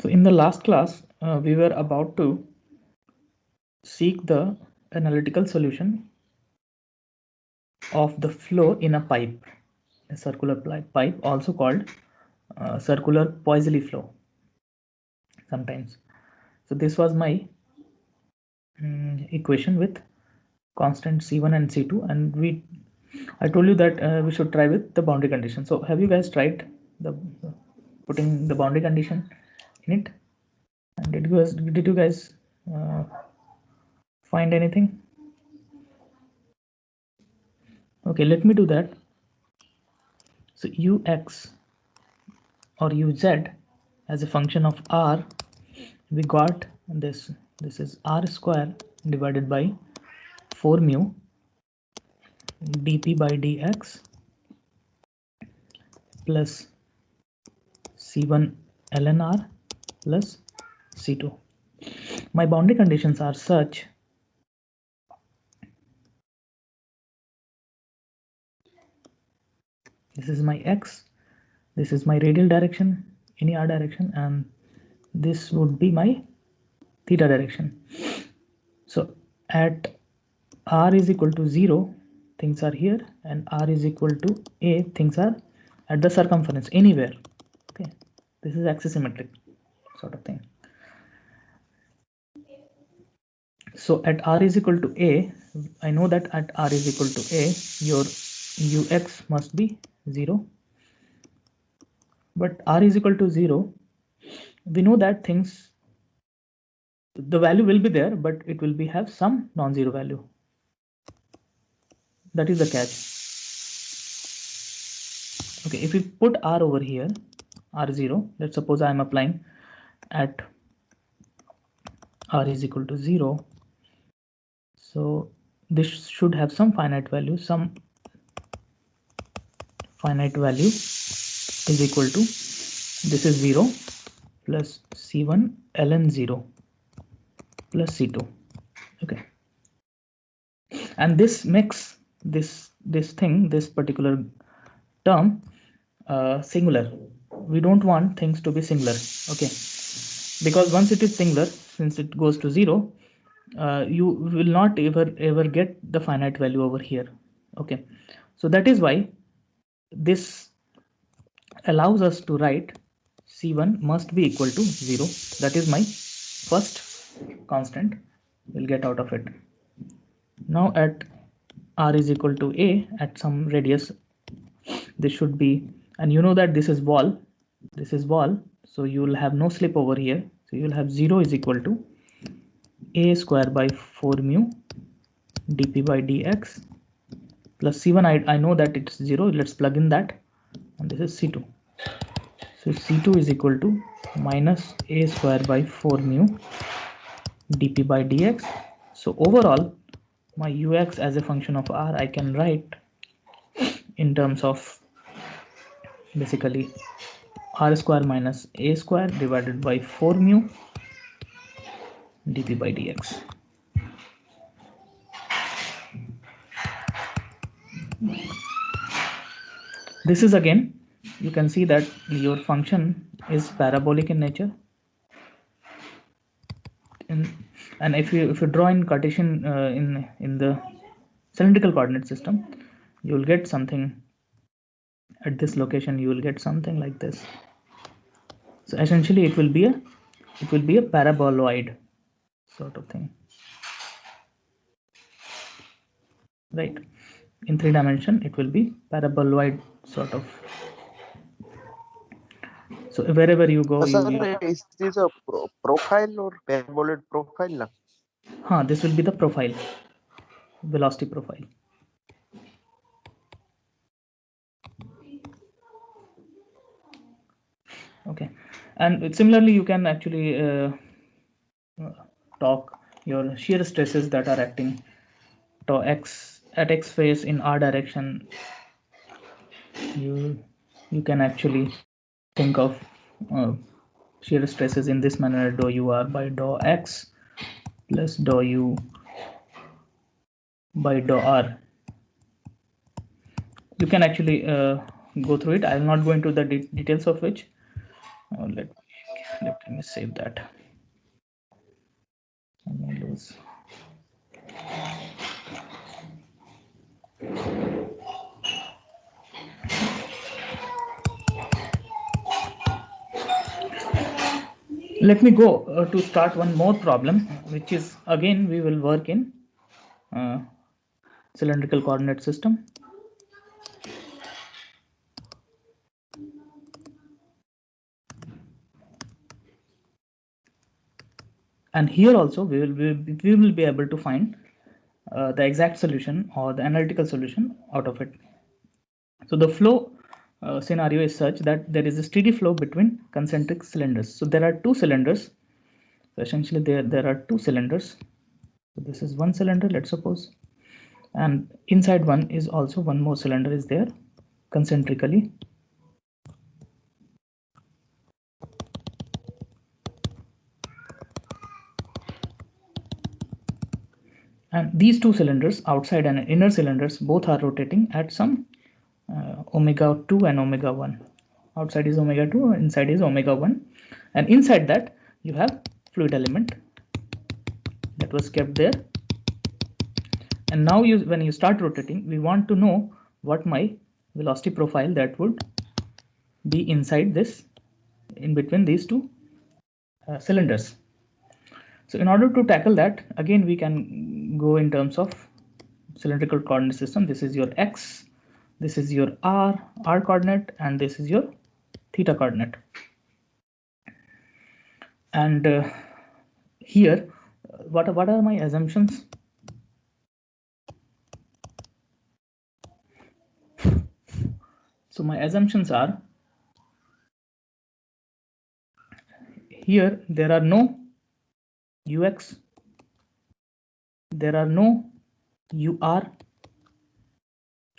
So in the last class, we were about to seek the analytical solution of the flow in a pipe, a circular pipe, also called circular Poiseuille flow sometimes. So this was my equation with constant C1 and C2, and I told you that we should try with the boundary condition. So have you guys tried the putting the boundary condition in it? And did you guys find anything? Okay, let me do that. So ux or uz as a function of r, we got this is r square divided by 4 mu dp by dx plus c1 ln r plus c2. My boundary conditions are such this is my x, this is my radial direction, any r direction, and this would be my theta direction. So at r is equal to 0, things are here, and r is equal to a, things are at the circumference anywhere. Okay, this is axisymmetric sort of thing. So at r is equal to a, I know that at r is equal to a, your ux must be 0. But r is equal to 0, we know that things, the value will be there, but it will be have some non-zero value. That is the catch. Okay, if we put r over here, r0, let's suppose I am applying at r is equal to 0. So this should have some finite value. Some finite value is equal to, this is 0 plus c1 ln 0 plus c2. Okay, and this makes this particular term singular. We don't want things to be singular. Okay, because once it is singular, since it goes to 0, you will not ever get the finite value over here. Okay, so that is why this allows us to write c1 must be equal to 0. That is my first constant we'll get out of it. Now at r is equal to a, at some radius, this should be, and you know that this is wall, so you will have no slip over here. So you will have 0 is equal to a square by 4 mu dp by dx plus c1. I know that it's 0, let's plug in that, and this is c2. So c2 is equal to minus a square by 4 mu dp by dx. So overall, my ux as a function of r, I can write in terms of basically r square minus a square divided by 4 mu dp by dx. This is again, you can see that your function is parabolic in nature, and if you draw in Cartesian in the cylindrical coordinate system, you will get something at this location. You will get something like this. So essentially, it will be a paraboloid sort of thing, right? In 3 dimension, it will be paraboloid sort of. So wherever you go, is this a profile or paraboloid profile? This will be the profile, velocity profile. Okay, and similarly, you can actually talk your shear stresses that are acting to x at x phase in r direction. You can actually think of shear stresses in this manner: dou ur by dou x plus dou u by dou r. You can actually go through it. I will not go into the details of which. Let me Let me save that. I may lose. Let me go to start one more problem, which is again we will work in cylindrical coordinate system. And here also we will be able to find the exact solution or the analytical solution out of it. So the flow scenario is such that there is a steady flow between concentric cylinders. So there are two cylinders. So essentially there are two cylinders. So this is one cylinder, let's suppose, and inside one is also one more cylinder is there concentrically. And these two cylinders, outside and inner cylinders, both are rotating at some omega 2 and omega 1. Outside is omega 2, inside is omega 1, and inside that you have fluid element that was kept there. And now when you start rotating, we want to know what my velocity profile that would be inside this, in between these two cylinders. So in order to tackle that, again we can go in terms of cylindrical coordinate system. This is your x, this is your r coordinate, and this is your theta coordinate. And here what are my assumptions? So my assumptions are, here there are no ux, there are no ur,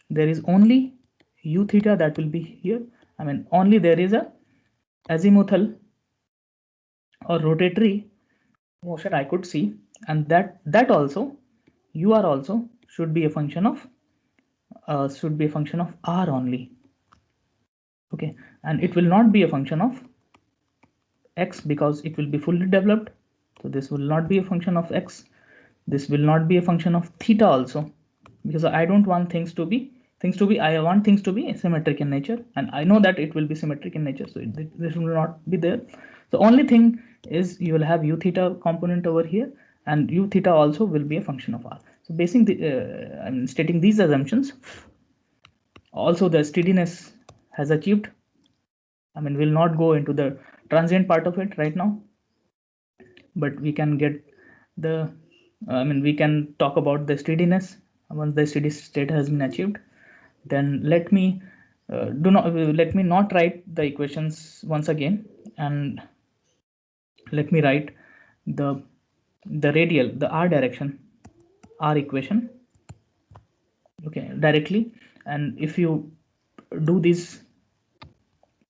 there is only u theta that will be here. I mean, only there is a azimuthal or rotatory motion I could see, and that also ur also should be a function of r only. Okay, and it will not be a function of x because it will be fully developed. So this will not be a function of x. This will not be a function of theta also, because I don't want things to be I want things to be symmetric in nature, and I know that it will be symmetric in nature, so this will not be there. The only thing is you will have u theta component over here, and u theta also will be a function of r. So basing I'm stating these assumptions. Also the steadiness has achieved. I mean, we'll not go into the transient part of it right now, but we can get the we can talk about the steadiness once the steady state has been achieved. Then let me not write the equations once again, and let me write the radial, the r direction, r equation, okay, directly. And if you do these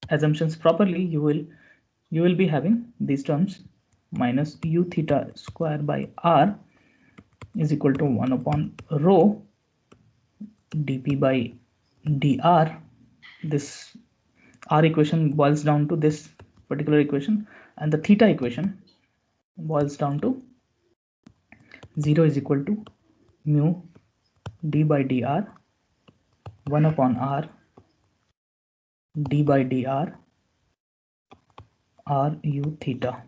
assumptions properly, you will be having these terms: minus u theta square by r is equal to 1 upon rho dp by dr. This r equation boils down to this particular equation, and the theta equation boils down to 0 is equal to mu d by dr 1 upon r d by dr r u theta.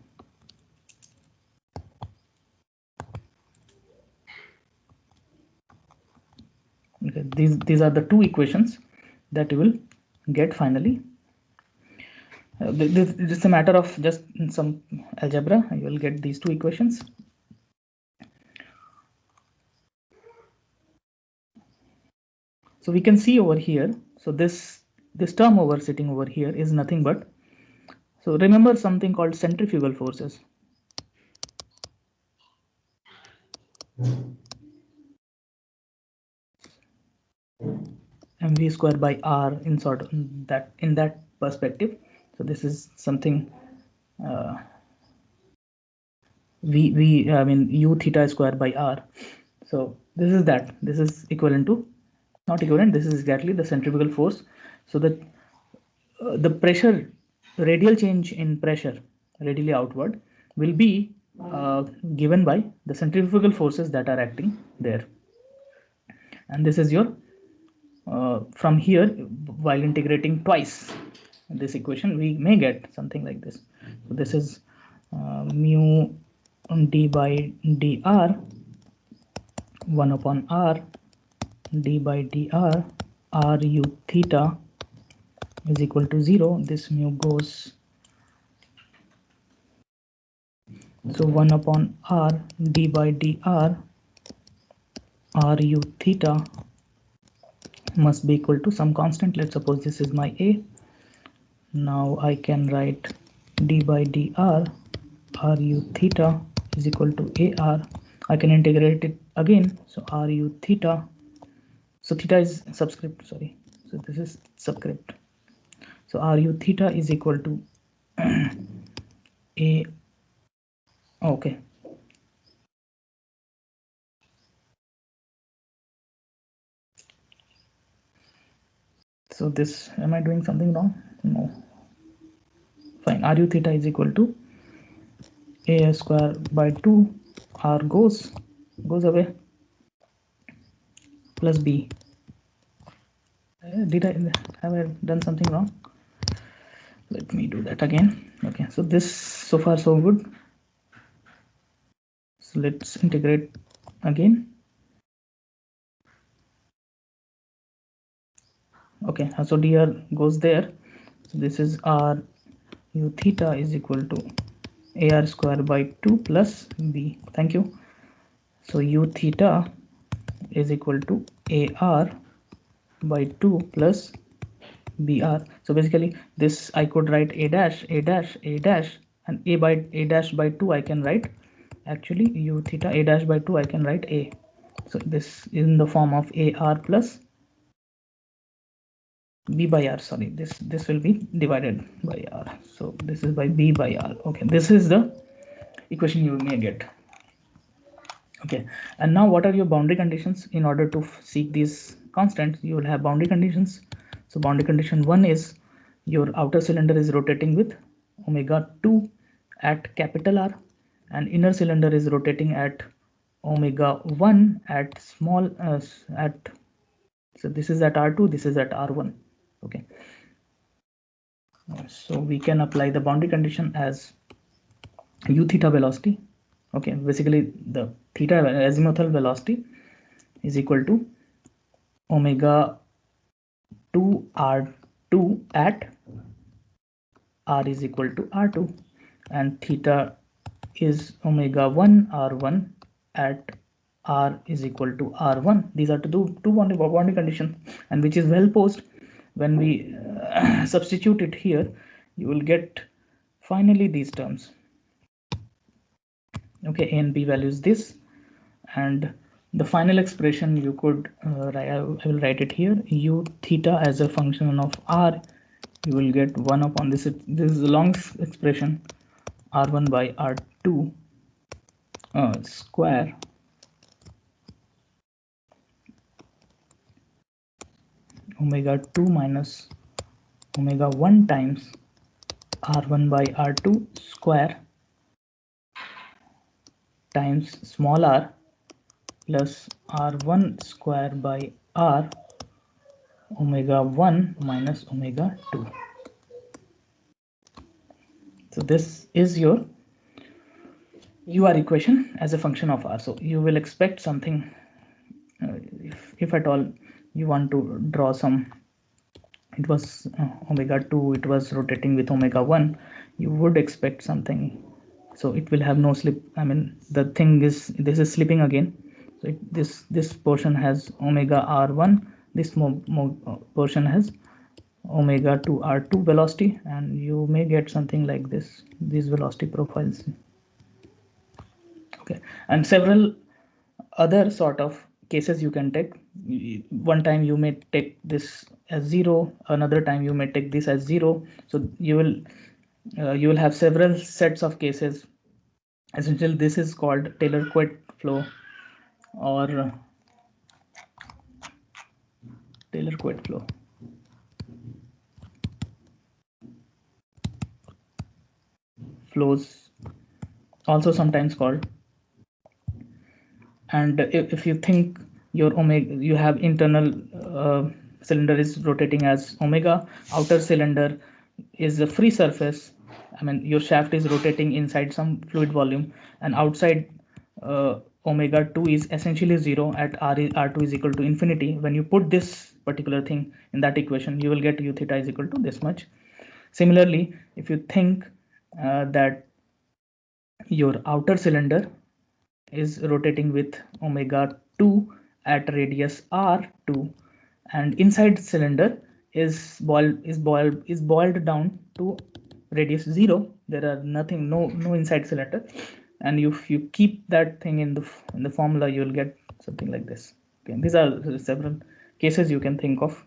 Okay, these are the two equations that you will get finally. This is a matter of just some algebra. You will get these two equations. So we can see over here, so this term sitting over here is nothing but, so remember something called centrifugal forces. mv square by r in that perspective. So this is something u theta square by r. So this is equivalent to, not equivalent, this is exactly the centrifugal force. So that the pressure, radial change in pressure radially outward will be given by the centrifugal forces that are acting there. And this is your from here, while integrating twice this equation, we may get something like this. So this is mu d by dr 1 upon r d by dr ru theta is equal to 0. This mu goes, so 1 upon r d by dr ru theta must be equal to some constant. Let's suppose this is my a. Now I can write d by dr ru theta is equal to ar. I can integrate it again, so ru theta, so theta is subscript, sorry, so this is subscript, so ru theta is equal to a, okay, so this, am I doing something wrong? No, fine. Ru theta is equal to a square by 2, r goes away, plus b. Did I have I done something wrong? Let me do that again. Okay, so this, so far so good. So let's integrate again. Okay, so dr goes there, so this is r u theta is equal to ar square by 2 plus b. Thank you. So u theta is equal to ar by 2 plus br. So basically this I could write a dash, a dash, a dash, and a dash by 2 I can write, actually u theta a dash by 2 I can write a. So this is in the form of ar plus b by r, sorry, this will be divided by r, so this is by b by r. Okay, this is the equation you may get. Okay, and now what are your boundary conditions? In order to seek these constants, you will have boundary conditions. So boundary condition 1 is your outer cylinder is rotating with omega 2 at capital R, and inner cylinder is rotating at omega 1 at small at, so this is at r2, this is at r1. Okay, so we can apply the boundary condition as u theta velocity. Okay, basically the theta azimuthal velocity is equal to omega 2 r2 at r is equal to r2, and theta is omega 1 r1 at r is equal to r1. These are two boundary conditions, and which is well posed. When we substitute it here, you will get finally these terms. Okay, a and b values this, and the final expression you could I will write it here, u theta as a function of r, you will get 1 upon this is a long expression, r1 by r2 square omega 2 minus omega 1 times r1 by r2 square times small r plus r1 square by r omega 1 minus omega 2. So this is your ur equation as a function of r. So you will expect something, if at all you want to draw some, it was omega 2, it was rotating with omega 1, you would expect something, so it will have no slip. I mean, the thing is, this is slipping again, so this portion has omega r1, this portion has omega 2 r2 velocity, and you may get something like this, these velocity profiles. Okay, and several other sort of cases you can take. One time you may take this as 0, another time you may take this as 0, so you will have several sets of cases. Essentially this is called Taylor-Coit flow, or Taylor-Coit flow. flows, also sometimes called. And if you think your omega, you have internal cylinder is rotating as omega, outer cylinder is a free surface. I mean, your shaft is rotating inside some fluid volume, and outside omega 2 is essentially 0 at r2 is equal to infinity. When you put this particular thing in that equation, you will get u theta is equal to this much. Similarly, if you think that your outer cylinder is rotating with omega 2 at radius r2, and inside cylinder is boiled down to radius 0. There are no inside cylinder, and if you keep that thing in the formula, you will get something like this. Okay, these are several cases you can think of.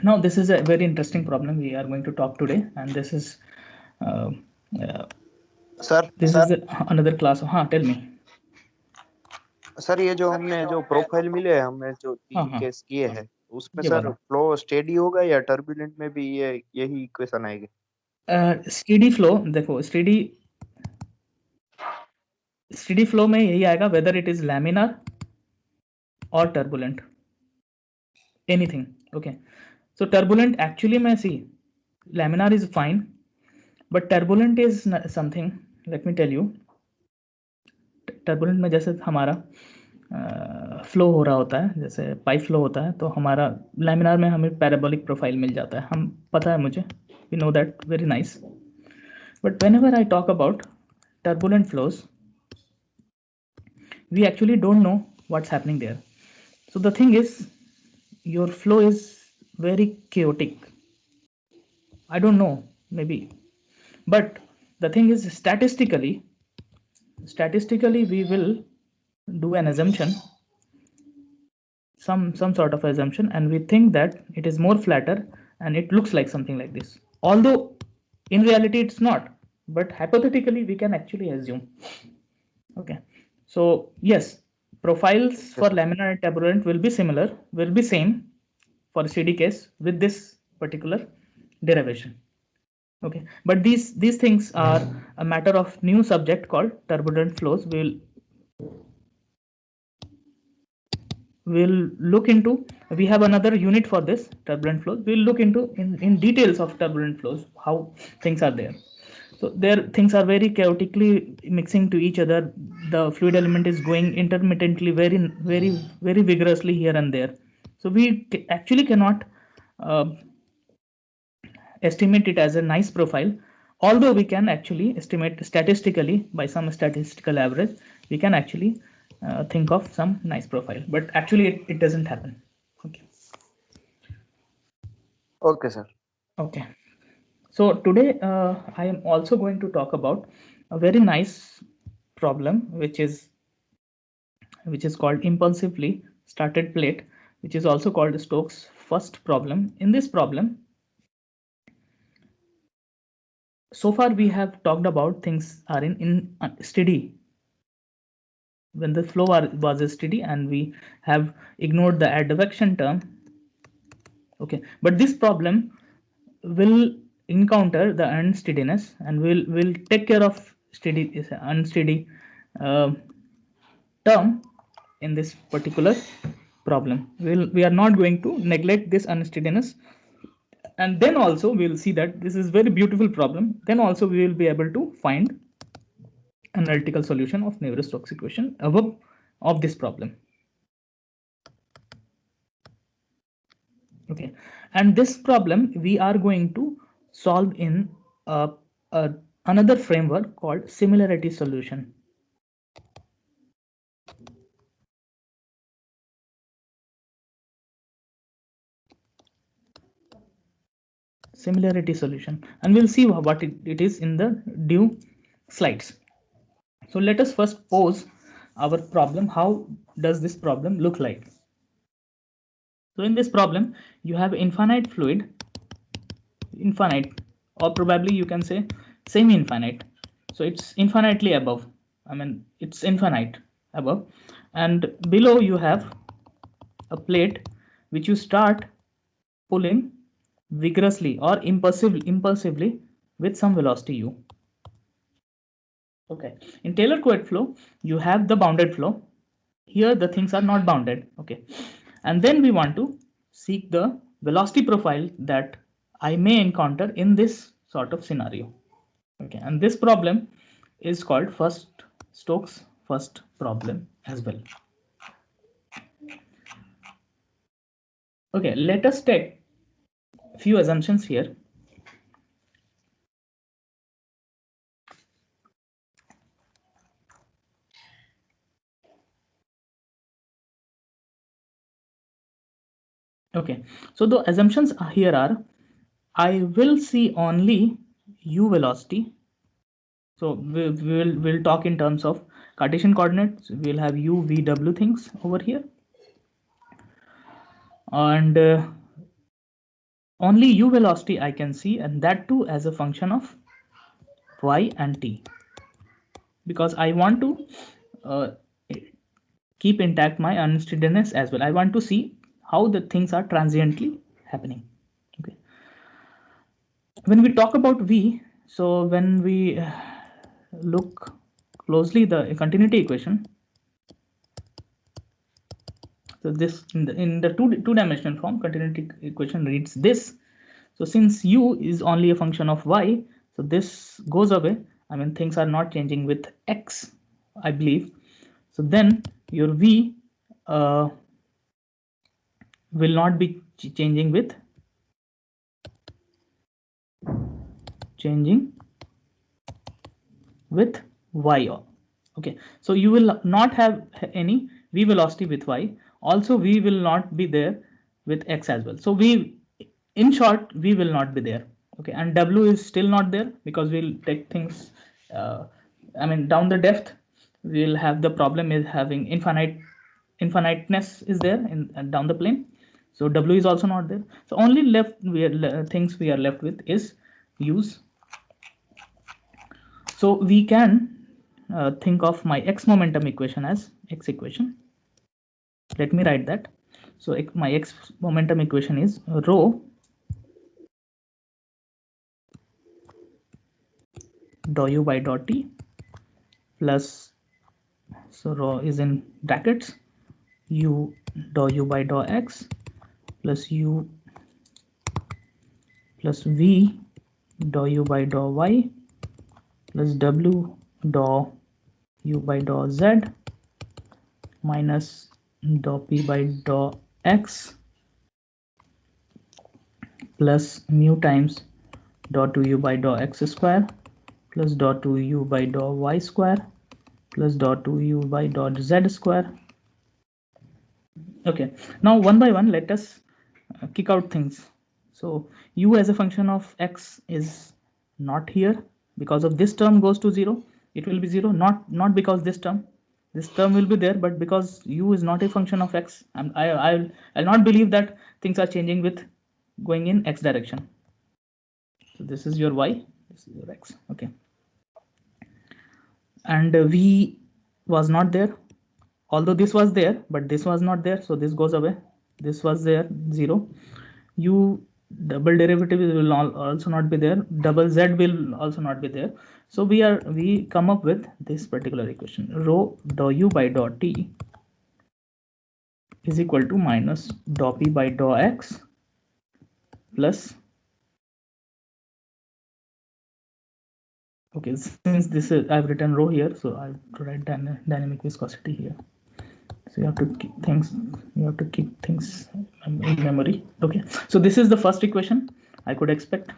Now this is a very interesting problem we are going to talk today, and this is uh, uh, sir another class. Tell me. Sir ये जो हमने जो profile मिले हैं, हमें जो हाँ, 3 हाँ, केस किए हैं, उसमें ये सर वाला फ्लो स्टेडी होगा या टर्बुलेंट में भी ये यही इक्वेशन आएगी? स्टेडी फ्लो, देखो स्टेडी फ्लो में यही आएगा, वेदर इट इज लैमिनार और turbulent, anything. Okay, so turbulent actually में see, laminar is fine, but turbulent is something. Let me tell you. Turbulent में जैसे हमारा फ्लो हो रहा होता है, जैसे पाइप फ्लो होता है, तो हमारा लैमिनार में हमें पैराबोलिक प्रोफाइल मिल जाता है. हम पता है मुझे, we know that very nice. But whenever I talk about turbulent flows, we actually don't know what's happening there. So the thing is, your flow is very chaotic. I don't know, maybe, but the thing is, statistically we will do an assumption, some sort of assumption, and we think that it is more flatter and it looks like something like this, although in reality it's not, but hypothetically we can actually assume. Okay, so yes, profiles okay for sir. laminar and turbulent will be same for CD case with this particular derivation. Okay, but these things are a matter of new subject called turbulent flows. We'll look into, we have another unit for this turbulent flows. We'll look into in details of turbulent flows, how things are there. So there things are very chaotically mixing to each other. The fluid element is going intermittently, very vigorously here and there. So we actually cannot uh, estimate it as a nice profile, although we can actually estimate statistically by some statistical average. We can actually think of some nice profile, but actually it doesn't happen. Okay. Okay sir. Okay, so today I am also going to talk about a very nice problem, which is called impulsively started plate, which is also called Stokes first problem. In this problem, so far we have talked about things are in steady, when the flow was steady, and we have ignored the advection term. Okay, but this problem will encounter the unsteadiness, and will take care of steady unsteady uh, term in this particular problem. We are not going to neglect this unsteadiness, and then also we will see that this is very beautiful problem. Then also we will be able to find analytical solution of Navier Stokes equation of this problem. Okay, and this problem we are going to solve in another framework called similarity solution. Similarity solution, and we'll see what it is in the due slides. So let us first pose our problem. How does this problem look like? So in this problem, you have infinite fluid, infinite, or probably you can say semi-infinite. So it's infinitely above. I mean, it's infinite above, and below you have a plate which you start pulling vigorously or impulsively with some velocity u. Okay, in Taylor-Coed flow, you have the bounded flow. Here the things are not bounded. Okay, and then we want to seek the velocity profile that I may encounter in this sort of scenario. Okay, and this problem is called Stokes first problem as well. Okay, let us take few assumptions here. Okay, so the assumptions here are, I will see only u velocity. So we'll talk in terms of Cartesian coordinates. We'll have u, v, w things over here, and only u velocity I can see, and that too as a function of y and t, because I want to uh, keep intact my unsteadiness as well. I want to see how the things are transiently happening. Okay, when we talk about v, so when we look closely the continuity equation, so this in the two-dimensional form, continuity equation reads this. So since u is only a function of y, so this goes away. I mean, things are not changing with x, I believe. So then your v will not be changing with y. Okay, so you will not have any v velocity with y. Also, v will not be there with x as well. So v, in short, v will not be there. Okay, and w is still not there because we'll take things. I mean, down the depth, we'll have the problem is having infiniteness is there in down the plane. So w is also not there. So only left things we are left with is u's. So we can think of my x momentum equation as x equation. Let me write that. So my x momentum equation is rho dou u by dou t plus, so rho is in brackets, u dou u by dou x plus u plus v dou u by dou y plus w dou u by dou z minus dou p by dou x plus mu times dou 2u by dou x square plus dou 2u by dou y square plus dou 2u by dou z square. Okay, now one by one let us kick out things. So u as a function of x is not here because of this term goes to 0. It will be 0, not because this term will be there, but because u is not a function of x, and I'll not believe that things are changing with going in x direction. So this is your y, this is your x. Okay, and v was not there, although this was there, but this was not there, so this goes away. This was there, 0. U double derivative will also not be there, double z will also not be there. So we come up with this particular equation, rho dou u by dou t is equal to minus dou p by dou x plus, okay, since this is I've written rho here, so I'll write dynamic viscosity here. So you have to keep things in memory. Okay, so this is the first equation I could expect.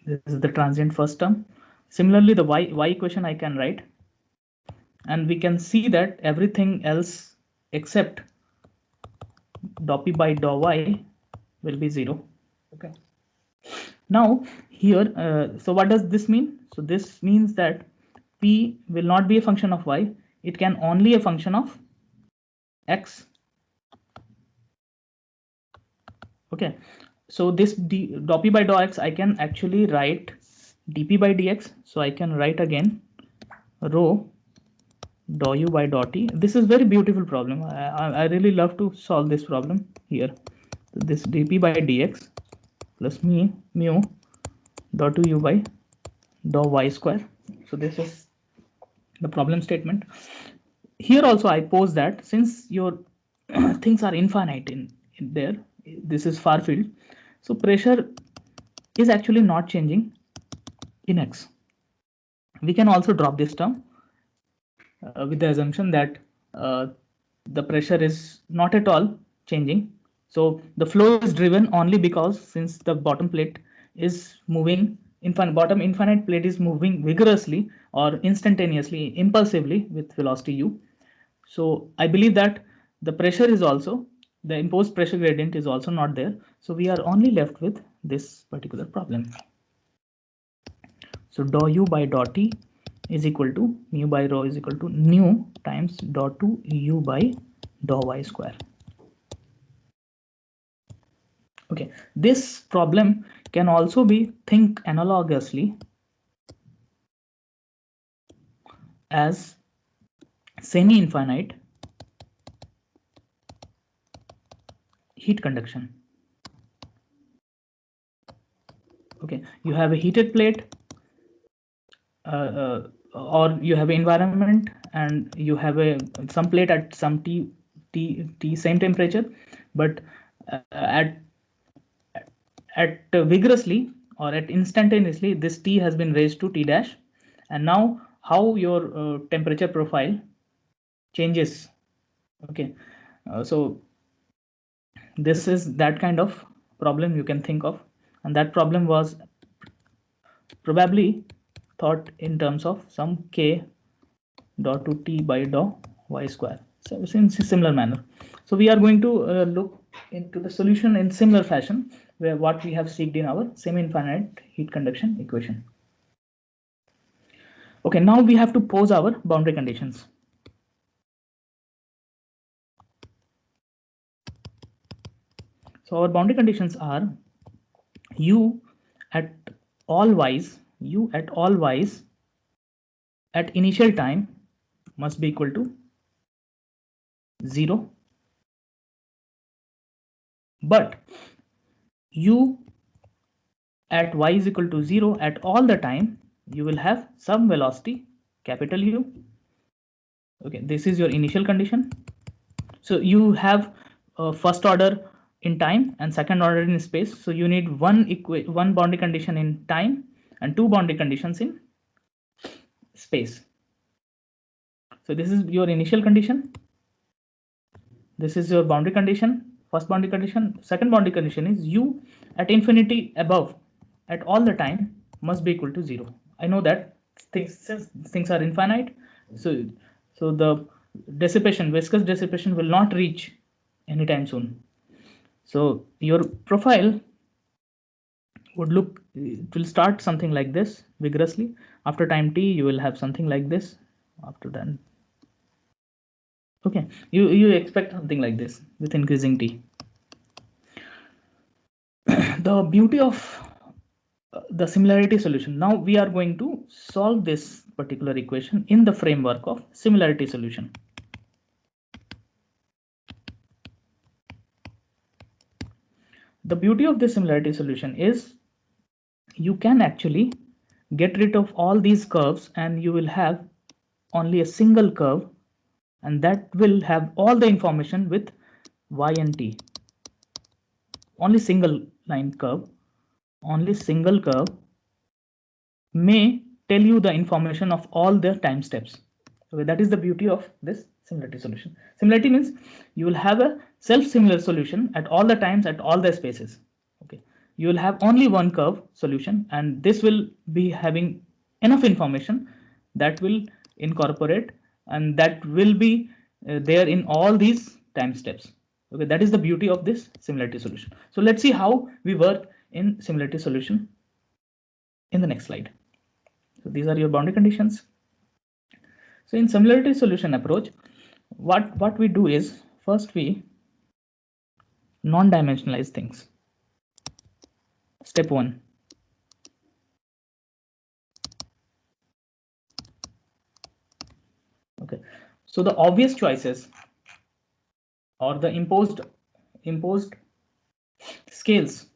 This is the transient first term. Similarly, the y equation I can write, and we can see that everything else except dou p by dou y will be 0. Okay, now here, so what does this mean? So this means that p will not be a function of y, it can only a function of x. Okay, so this dou p by dou x I can actually write dp by dx, so I can write again rho dou u by dou t. This is very beautiful problem. I really love to solve this problem here. So this dp by dx plus mu dou 2u by dou y square. So this is the problem statement. Here also I pose that since your things are infinite in there, this is far field, so pressure is actually not changing in x. We can also drop this term with the assumption that the pressure is not at all changing. So the flow is driven only because since the bottom plate is moving, bottom infinite plate is moving vigorously or instantaneously, impulsively with velocity u. So I believe that the pressure is also, the imposed pressure gradient is also not there. So we are only left with this particular problem. So dou u by dou t is equal to mu by rho is equal to nu times dou 2 u by dou y square. Okay, this problem can also be think analogously as semi-infinite heat conduction. Okay, you have a heated plate or you have an environment and you have a some plate at some t same temperature, but at vigorously or at instantaneously this t has been raised to t dash, and now how your temperature profile changes. Okay, so this is that kind of problem you can think of, and that problem was probably thought in terms of some k dot to t by dou y square. So it's in similar manner. So we are going to look into the solution in similar fashion, where what we have seeked in our semi-infinite heat conduction equation. Okay, now we have to pose our boundary conditions. So our boundary conditions are u at all y's, u at all y's at initial time must be equal to 0, but u at y is equal to 0 at all the time you will have some velocity capital U. Okay, this is your initial condition. So you have first order in time and second order in space. So you need one boundary condition in time and two boundary conditions in space. So this is your initial condition. This is your boundary condition. First boundary condition. Second boundary condition is u at infinity above at all the time must be equal to 0. I know that since things are infinite, so the dissipation, viscous dissipation will not reach anytime soon. So your profile would look, it will start something like this vigorously. After time t, you will have something like this. After that, okay, you expect something like this with increasing t. The beauty of the similarity solution. Now we are going to solve this particular equation in the framework of similarity solution. The beauty of this similarity solution is you can actually get rid of all these curves and you will have only a single curve, and that will have all the information with y and t. Only single line curve, only single curve may tell you the information of all the time steps. Okay, that is the beauty of this similarity solution. Similarity means you will have a self-similar solution at all the times at all the spaces. Okay, you will have only one curve solution, and this will be having enough information that will incorporate and that will be there in all these time steps. Okay, that is the beauty of this similarity solution. So let's see how we work in similarity solution in the next slide. So these are your boundary conditions. So in similarity solution approach, what we do is first we non-dimensionalize things. Step 1. Okay, so the obvious choices or the imposed scales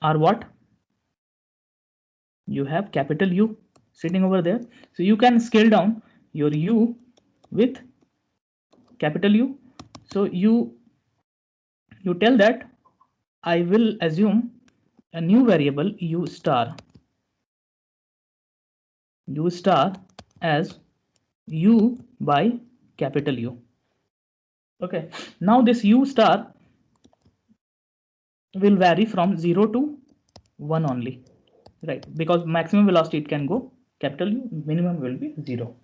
are what? You have capital U sitting over there. So you can scale down your u with capital U. So you tell that I will assume a new variable u star as u by capital U. Okay, now this u star will vary from 0 to 1 only, right? Because maximum velocity it can go capital U, minimum will be 0.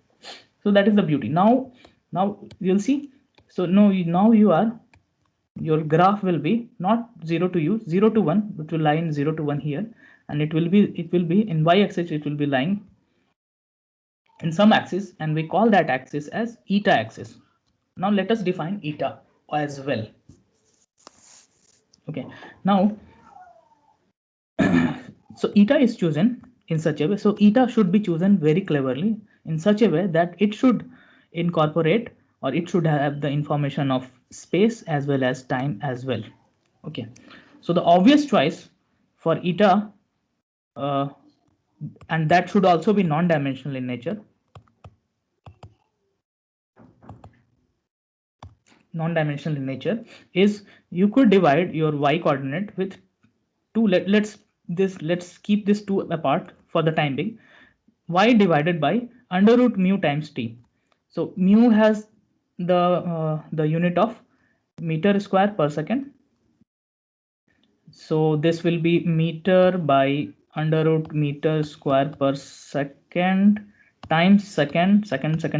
So that is the beauty. Now you'll see. So now your graph will be not 0 to u, 0 to 1, it will lie in 0 to 1 here, and it will be in y-axis, it will be lying in some axis, and we call that axis as eta axis. Now let us define eta as well. Okay, now so eta is chosen in such a way, so eta should be chosen very cleverly in such a way that it should incorporate, or it should have the information of space as well as time as well. Okay, so the obvious choice for eta, uh, and that should also be non-dimensional in nature. Non-dimensional in nature is you could divide your y coordinate with two. Let's keep this two apart for the time being. Y divided by under root mu times t. So mu has the unit of meter square per second. So this will be meter by under root meter square per second times second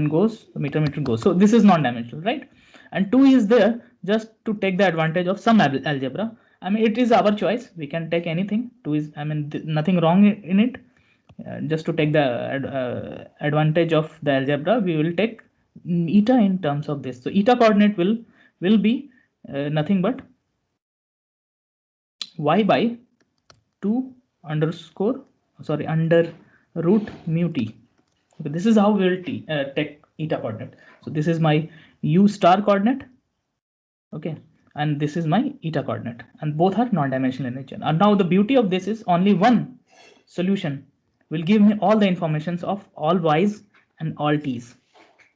goes, meter goes. So this is non-dimensional, right? And 2 is there just to take the advantage of some algebra. I mean, it is our choice, we can take anything. 2 is, I mean, nothing wrong in it. Just to take the advantage of the algebra, we will take eta in terms of this. So eta coordinate will be nothing but y by 2 under root mu t. Okay, this is how we will take eta coordinate. So this is my u star coordinate. Okay, and this is my eta coordinate, and both are non-dimensional in nature. And now the beauty of this is only one solution will give me all the informations of all y's and all t's.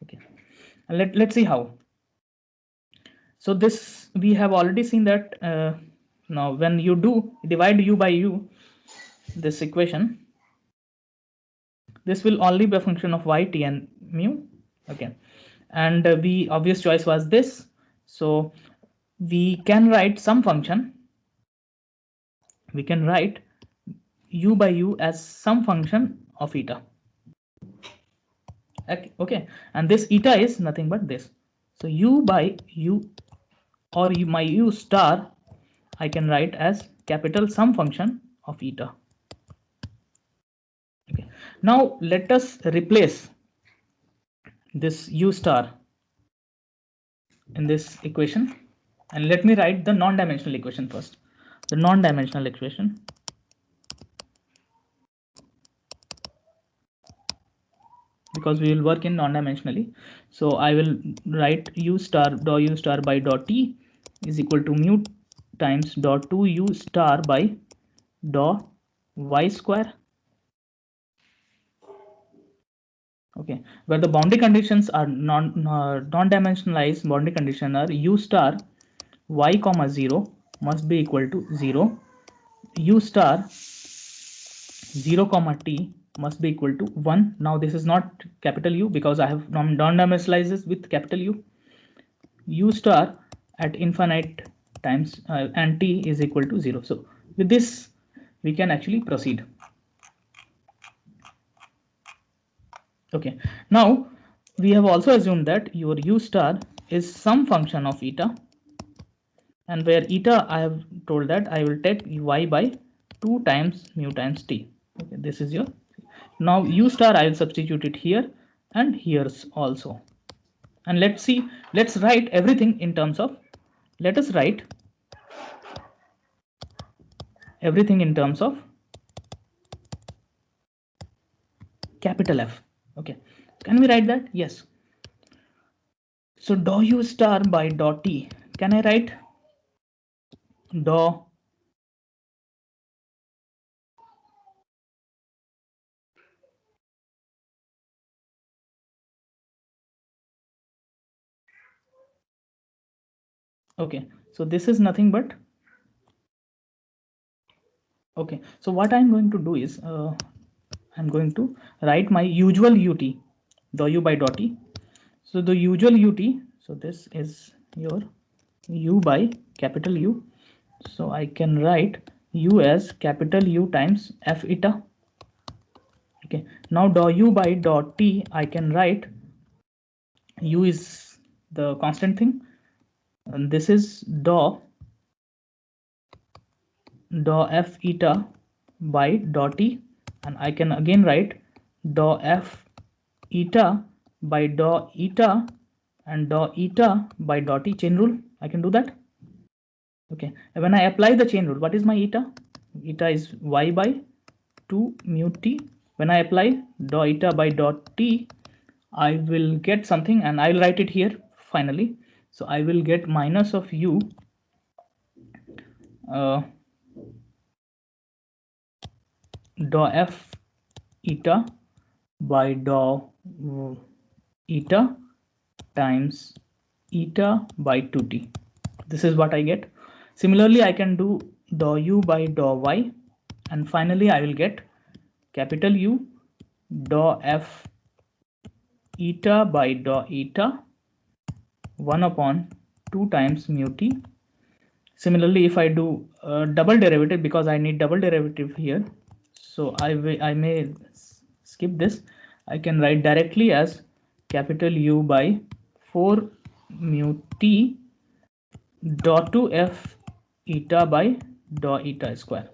Okay, and let's see how. So this we have already seen that now when you do divide u by u, this equation, this will only be a function of y, t, and mu. Okay, and the obvious choice was this. So we can write some function. We can write u by u as some function of eta. Okay, and this eta is nothing but this. So u by u, or my u star, I can write as capital some function of eta. Okay, now let us replace this u star in this equation, and let me write the non-dimensional equation first. The non-dimensional equation, because we will work in non-dimensionally. So I will write u star by dot t is equal to mu times dot 2 u star by dot y square. Okay, where the boundary conditions are non-dimensionalized boundary condition are u star y comma 0 must be equal to 0, u star 0 comma t must be equal to 1. Now this is not capital U because I have non-dimensionalized with capital U. U star at infinite times and t is equal to 0. So with this we can actually proceed. Okay, now we have also assumed that your u star is some function of eta, and where eta I have told that I will take y by 2 times mu times t. Okay, this is your, now u star I will substitute it here and here's also. And let's see, let's write everything in terms of, let us write everything in terms of capital F. Okay, can we write that? Yes. So dou u star by dot t, can I write dou Okay, so this is nothing but, okay, so what I'm going to do is I'm going to write my usual ut, the u by dot t. So the usual ut, so this is your u by capital U. So I can write u as capital U times f eta. Okay, now dou u by dot t, I can write u is the constant thing, and this is dou f eta by dou t, and I can again write dou f eta by dou eta and dou eta by dou t. Chain rule, I can do that. Okay, and when I apply the chain rule, what is my eta? Eta is y by 2 mu t. When I apply dou eta by dot t, I will get something, and I'll write it here finally. So I will get minus of u dou f eta by dou eta times eta by 2t. This is what I get. Similarly, I can do dou u by dou y, and finally I will get capital U dou f eta by dou eta 1 upon 2 times mu t. Similarly, if I do double derivative, because I need double derivative here, so I may skip this. I can write directly as capital U by 4 mu t dou 2f eta by dou eta square.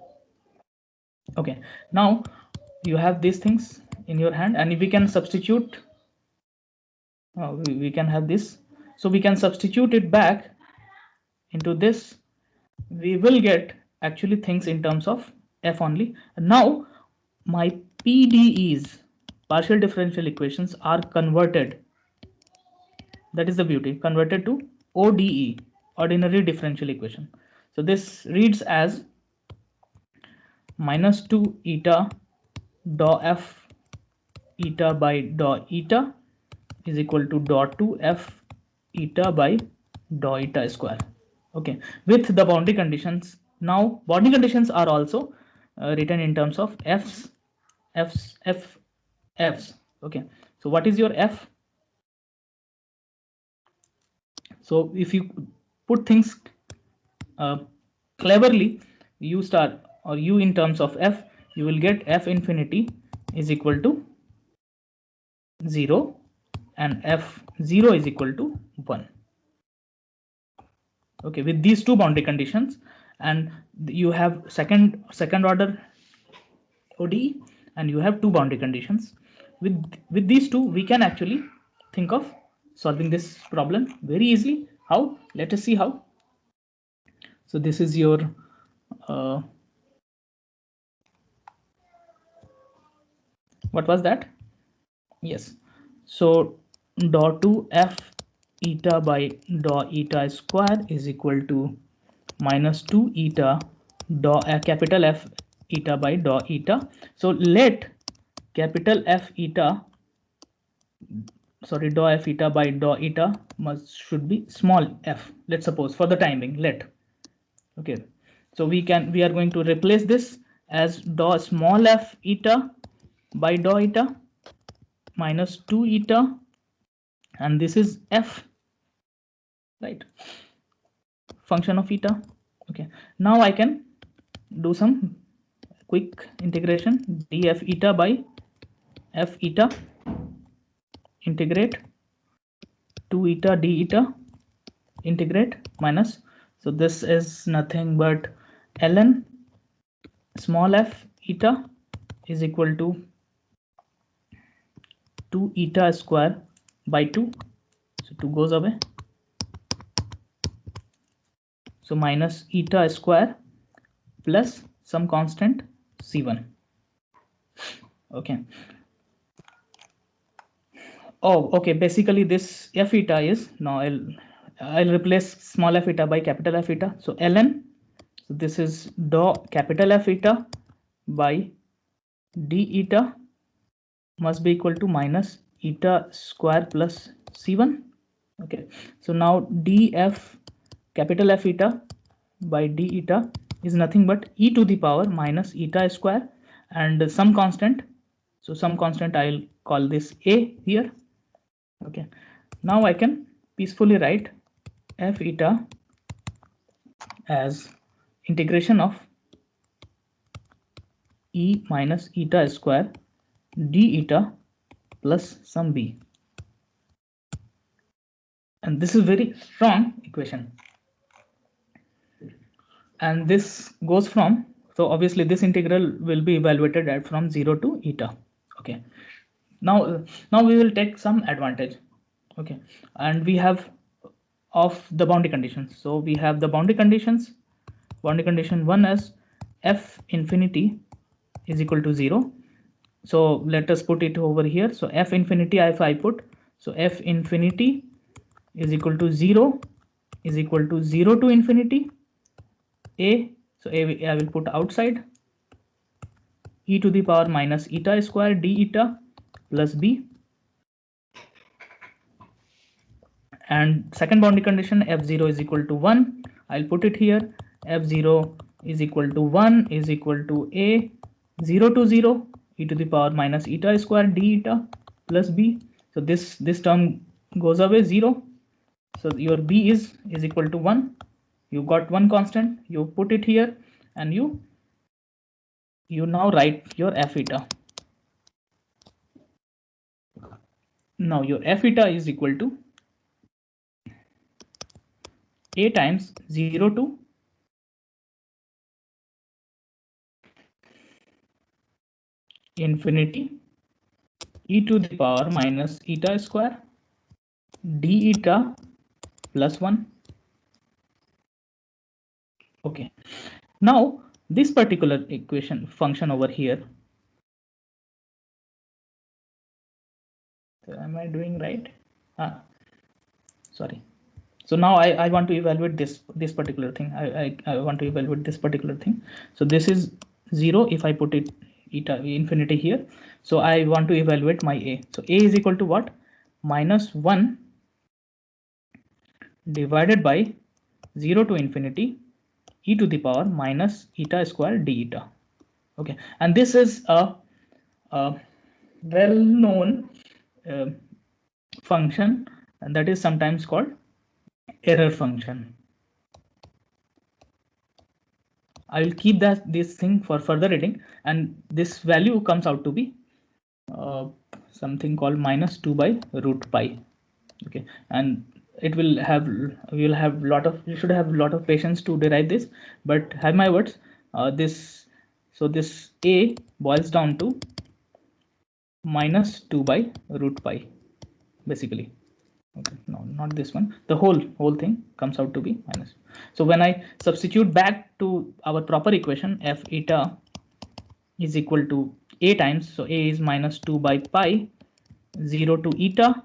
Okay, now you have these things in your hand, and if we can substitute, we can have this, so we can substitute it back into this. We will get actually things in terms of f only. Now my PDEs, partial differential equations, are converted. That is the beauty, converted to ODE, ordinary differential equation. So this reads as minus 2 eta dou f eta by dou eta is equal to dou 2f eta by dou eta square. Okay, with the boundary conditions. Now boundary conditions are also written in terms of f's. Okay, so what is your f? So if you put things cleverly, u star or u in terms of f, you will get f infinity is equal to 0 and f0 is equal to 1. Okay, with these two boundary conditions, and you have second order ODE, and you have two boundary conditions. With these two, we can actually think of solving this problem very easily. How? Let us see how. So this is your what was that? Yes, so dou 2f eta by dou eta square is equal to minus 2 eta dou capital F eta by dou eta. So let capital F eta, sorry, dou f eta by dou eta should be small f. Let's suppose for the time being, let. Okay, so we are going to replace this as dou small f eta by dou eta minus 2 eta, and this is f, right, function of eta. Okay, now I can do some quick integration. Df eta by f eta integrate 2 eta d eta integrate minus, so this is nothing but ln small f eta is equal to 2 eta square by 2, so 2 goes away, so minus eta square plus some constant c1. Okay, oh okay, basically this f eta is, now I'll replace small f eta by capital F eta, so ln, so this is dou capital F eta by d eta must be equal to minus eta square plus c1. Okay, so now df capital F eta by d eta is nothing but e to the power minus eta square and some constant. So some constant, I'll call this a here. Okay, now I can peacefully write f eta as integration of e minus eta square d eta plus some b, and this is very strong equation, and this goes from, so obviously this integral will be evaluated at from 0 to eta. Okay, now we will take some advantage. Okay, and we have of the boundary conditions. So we have the boundary conditions. Boundary condition 1 is f infinity is equal to 0. So let us put it over here. So f infinity, if I put, so f infinity is equal to 0 is equal to 0 to infinity a. So a I will put outside, e to the power minus eta square d eta plus b, and second boundary condition f0 is equal to 1, I'll put it here, f0 is equal to 1 is equal to a 0 to 0 e to the power minus eta square d eta plus b. So this term goes away, 0. So your b is equal to 1. You got one constant, you put it here, and you now write your f eta. Now your f eta is equal to a times 0 to infinity e to the power minus eta square d eta plus 1. Okay, now this particular equation function over here, so am I doing right? Sorry. So now I want to evaluate this particular thing. I want to evaluate this particular thing. So this is 0 if I put it eta infinity here. So I want to evaluate my a. So a is equal to what? Minus 1 divided by 0 to infinity e to the power minus eta square d eta. Okay, and this is a well-known function, and that is sometimes called error function. I will keep this thing for further reading, and this value comes out to be something called minus 2 by root pi. Okay, and it will have, you should have a lot of patience to derive this, but have my words, this a boils down to minus 2 by root pi basically. Okay, no, not this one, the whole thing comes out to be minus. So when I substitute back to our proper equation, f eta is equal to a times, so a is minus 2 by pi 0 to eta,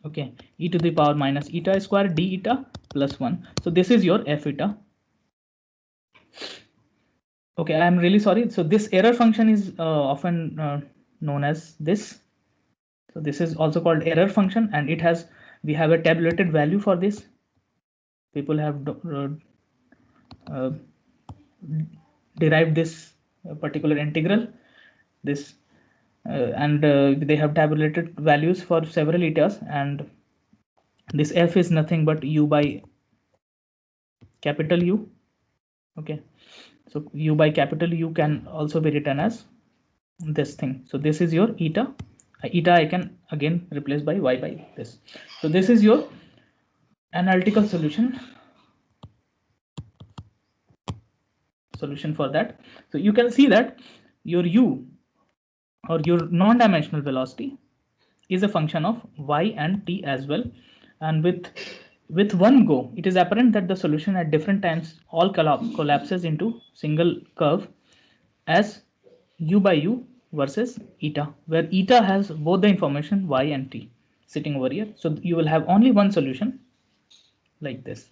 okay, e to the power minus eta square d eta plus 1. So this is your f eta. Okay, I am really sorry. So this error function is often known as this. So this is also called error function, and it has, we have a tabulated value for this. People have derived this particular integral, this and they have tabulated values for several etas, and this f is nothing but u by capital U. Okay, so u by capital U can also be written as this thing. So this is your eta. Eta I can again replace by y by this. So this is your analytical solution for that. So you can see that your u, or your non-dimensional velocity, is a function of y and t as well, and with one go it is apparent that the solution at different times all collapses into single curve as u by u versus eta, where eta has both the information y and t sitting over here. So you will have only one solution like this.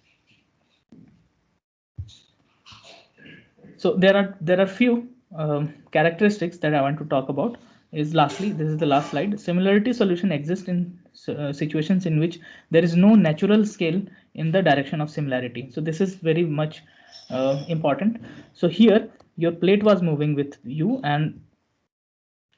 So there are few characteristics that I want to talk about. is lastly, this is the last slide. Similarity solution exists in situations in which there is no natural scale in the direction of similarity. So this is very much important. So here your plate was moving with u and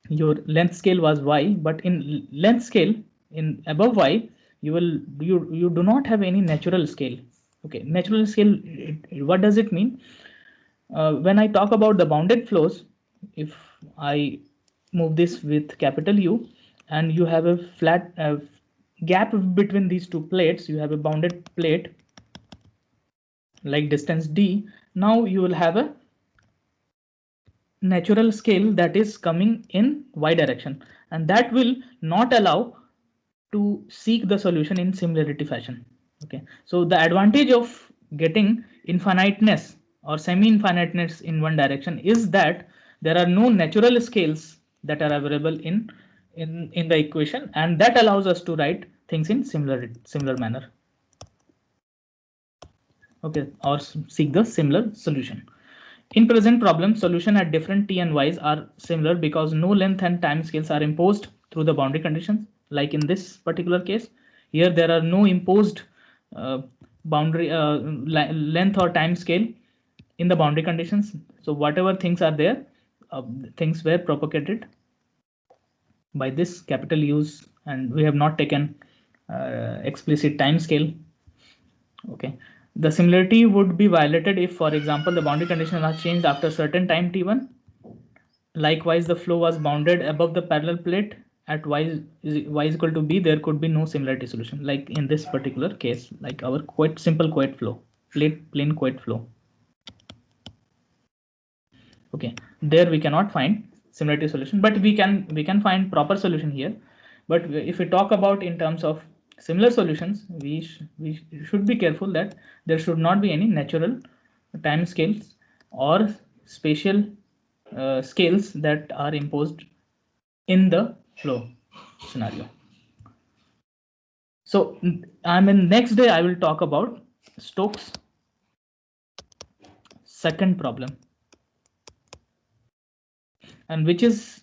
your length scale was y, but in length scale in above y you do not have any natural scale. Okay, natural scale, what does it mean? When I talk about the bounded flows, if I move this with capital U and you have a flat gap between these two plates, you have a bounded plate like distance d, now you will have a natural scale that is coming in y direction, and that will not allow to seek the solution in similarity fashion. Okay, so the advantage of getting infiniteness or semi-infiniteness in one direction is that there are no natural scales that are available in the equation, and that allows us to write things in similar manner. Okay, or seek the similar solution. In present problem, solution at different t and y's are similar because no length and time scales are imposed through the boundary conditions. Like in this particular case, here there are no imposed boundary length or time scale in the boundary conditions. So whatever things are there, things were propagated by this capital U's, and we have not taken explicit time scale. Okay, the similarity would be violated if, for example, the boundary condition was changed after certain time t1. Likewise, the flow was bounded above the parallel plate at y is equal to b. There could be no similarity solution, like in this particular case, like our quite simple quite flow, plane quite flow. Okay, there we cannot find similarity solution, but we can find proper solution here. But if we talk about in terms of similar solutions, we should be careful that there should not be any natural time scales or spatial scales that are imposed in the flow scenario. So next day I will talk about Stokes' second problem, and which is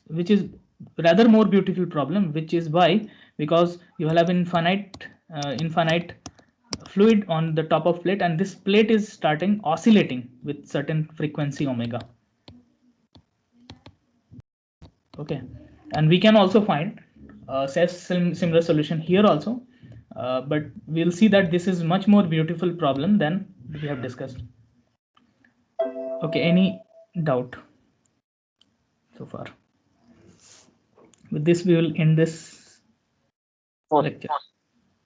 rather more beautiful problem, which is why, because you will have infinite fluid on the top of plate, and this plate is starting oscillating with certain frequency omega. Okay, and we can also find similar solution here also, but we'll see that this is much more beautiful problem than we have discussed. Okay, any doubt so far? With this we will end this lecture.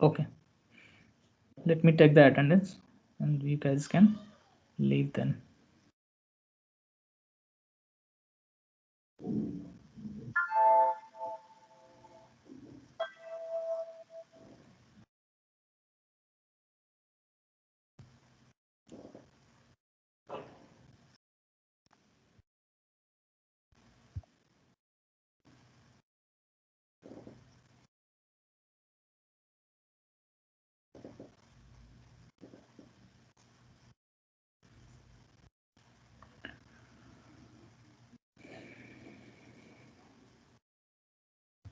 Okay, let me take the attendance and you guys can leave then.